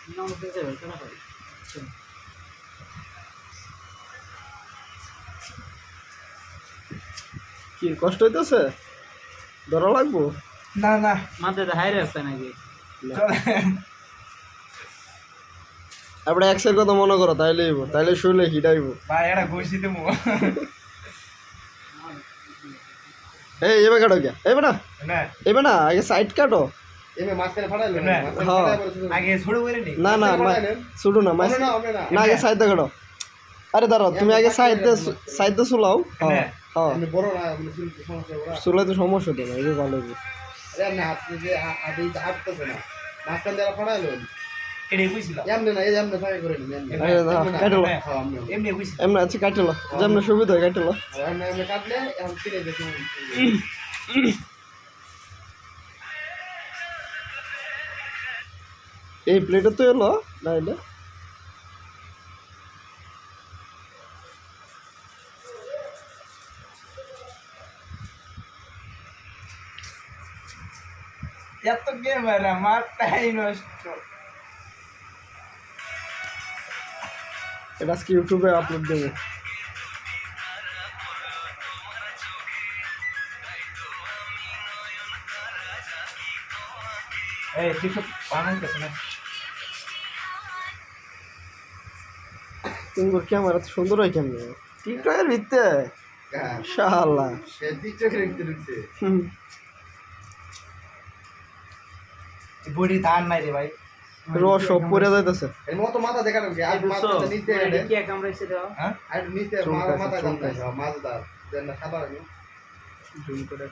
কি কষ্ট হইতেছে? ধরা লাগবো? না না মাথাতে হাইরে আছে নাকি? আপনি এক্সের কথা মনে করো তাইলে তাইলে শুইলে হিটাইব। ভাই এটা ঘুষি দেবো। এই এবার কাটো কে? এবে না না এবে না আগে সাইড কাটো। এমে মাঝখানে ফাটাইলো না। আগে আগে ছোট করে নি। না না শুধু না মাছ না আগে সাইড দিয়ে কাটো। আরে দাঁড়াও তুমি আগে সাইড দিয়ে চুলাও। হ্যাঁ হ্যাঁ এমনি বড় না এমনি সমস্যা বড় চুলাই তো সমস্যা তো না এই ভালো হবে। আরে না হাত যে আদি হাঁটতেছে না মাঝখান দিয়ে ফাটাইলো এটাই কইছিলাম। এমনি না এই এমনি ফাটাই করে নি এমনি আরে না কাটো হ্যাঁ এমনি এমনি কইছিলাম। এমনি আছে কাটলো যেমন সুবিধা হয় কাটলো। এমনি এমনি কাটলে এখন ছিঁড়ে দেখুন এই প্লেটে তো এলো না এটা এত গেম না মারটাই নষ্ট। এটা আজকে ইউটিউবে আপলোড দেবো। এই ঠিক বানাইতেছ না। তুমি ক্যামেরা তো সুন্দর হয় কেমন টিকটকের ভিত্তে শালা সে টিকটকের ভিতরে ঢুকছে বডি ধান নাই রে ভাই। রস সব পড়ে যাইতেছে। এর মতো মাথা দেখানো কি আর মাথা নিচে এটা এটা কি কামড়াইছে দাও? হ্যাঁ আর নিচে মাথা কাটতে মাছ দাও দেন না খাবার জুম করে